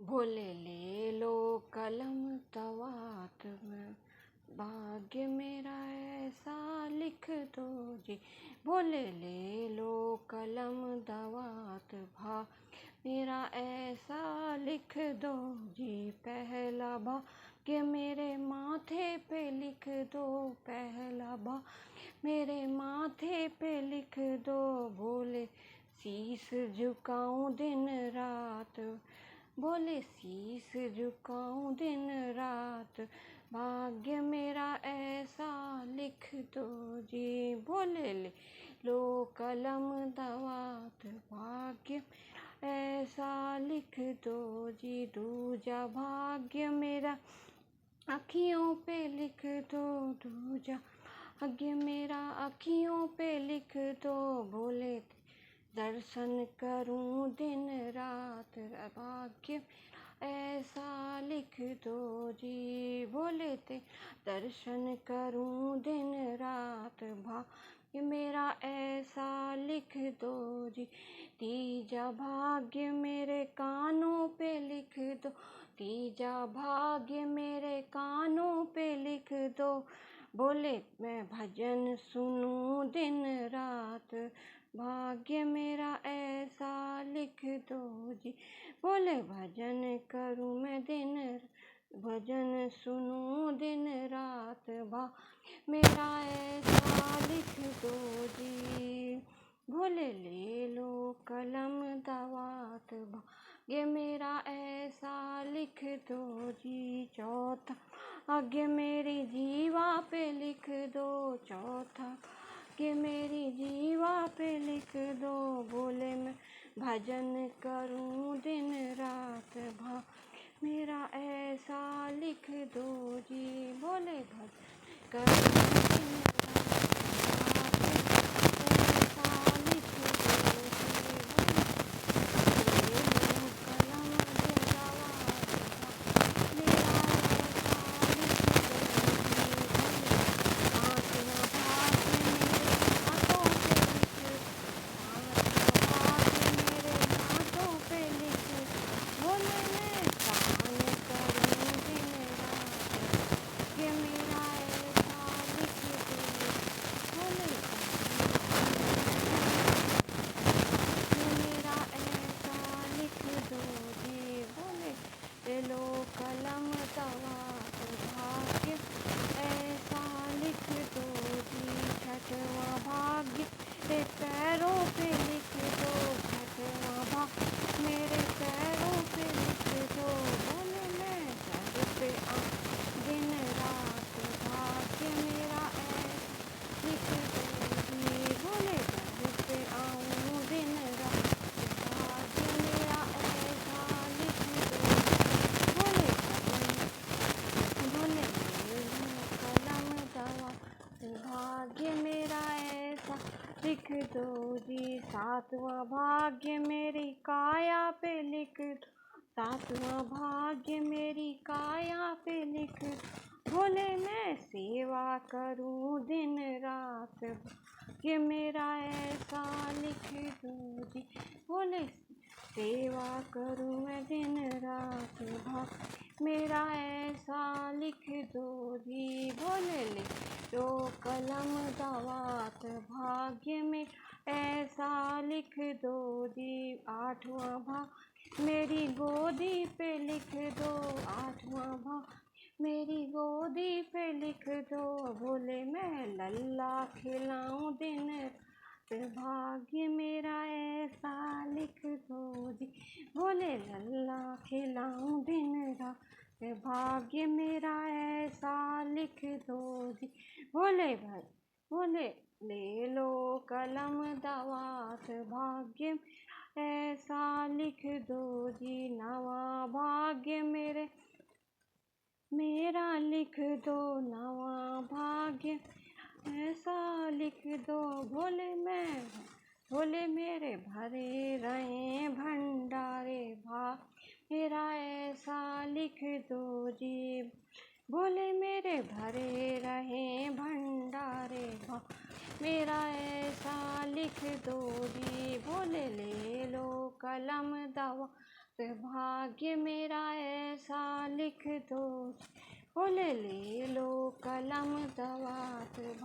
भोले ले लो कलम तवात में, भाग्य मेरा ऐसा लिख दो जी। भोले ले लो कलम दवात, भाग्य मेरा ऐसा लिख दो जी। पहला भाग्य मेरे माथे पे लिख दो, पहला भाग्य मेरे माथे पे लिख दो। भोले शीश झुकाऊं दिन रात, बोले शीश झुकाऊं दिन रात, भाग्य मेरा ऐसा लिख दो जी। भोले ले लो कलम दवात, भाग्य मेरा ऐसा लिख दो जी। दूजा भाग्य मेरा अखियों पे लिख दो, दूजा भाग्य मेरा अखियों पे लिख दो। भोले दर्शन करूं दिन रात, भाग्य ऐसा लिख दो जी। भोले ते दर्शन करूं दिन रात, भाग्य मेरा ऐसा लिख दो जी। तीजा भाग्य मेरे कानों पे लिख दो, तीजा भाग्य मेरे कानों पे लिख दो। बोले मैं भजन सुनूं दिन रात, भाग्य मेरा ऐसा लिख दो जी। बोले भजन करूं मैं दिन, भजन सुनूं दिन रात, भाग्य मेरा ऐसा लिख दो जी। भोले ले लो कलम दवात, भाग्य मेरा ऐसा लिख दो जी। चौथा भाग्य मेरी जीवा पे लिख दो, चौथा कि मेरी जीवा पे लिख दो। बोले मैं भजन करूं दिन रात, भाग्य मेरा ऐसा लिख दो जी। बोले भजन करूं दिन रात, भाग्य ऐसा लिख दो जी। बोले ले लो कलम दवात, मेरा ऐसा लिख दो जी। बोले पांचवा भाग्य मेरे हाथों पे लिख, पांचवा भाग्य मेरे हाथों पे लिख। बोले मैं दान करूं दिन रात, कि मेरा ऐसा लिख दो। बोले दान करूं कि मेरा ऐसा लिख दो जी। बोले ले लो कलम दवात, भाग्य ऐसा लिख दो जी। छठवां भाग्य मेरे पैरों पे लिख दो, छठवां भाग्य मेरे पैरों पे लिख दो। बोले मैं सर पे आऊं दिन रात, भाग्य मेरा ऐसा लिख दो जी। बोले सर पे आऊं दिन रात, भाग्य मेरा ऐसा लिख दो। बोले भजन, बोले ले लो कलम दवात, भाग्य मेरा ऐसा लिख दो जी। सातवां भाग्य मेरी काया पे लिख दो, सातवां भाग्य मेरी काया पे लिख दो। बोले मैं सेवा करूं दिन रात, भाग्य मेरा ऐसा लिख दो जी। बोले सेवा करूं मैं दिन रात, भाग्य मेरा ऐसा लिख दो जी। बोले ले लो कलम दवात, भाग्य में ऐसा लिख दो जी। आठवां भाग्य मेरी गोदी पे लिख दो, आठवां भाग्य मेरी गोदी पे लिख दो। बोले मैं लल्ला खिलाऊं दिन रात, भाग्य मेरा ऐसा लिख दो जी। बोले लल्ला खिलाऊं दिन रात, भाग्य मेरा ऐसा लिख दो जी। बोले भाई, बोले ले लो कलम दवात, भाग्य ऐसा लिख दो जी। नवा भाग्य मेरे मेरा लिख दो, नवा भाग्य ऐसा लिख दो। भोले मैं, भोले मेरे भरे रहे भंडारे, भाग्य मेरा ऐसा लिख दो जी। भोले मेरे भरे रहे भंडारे, भाग्य मेरा ऐसा लिख दो जी। भोले ले लो कलम दवा, भाग्य मेरा ऐसा लिख दो, बोले ले लो कलम दवात।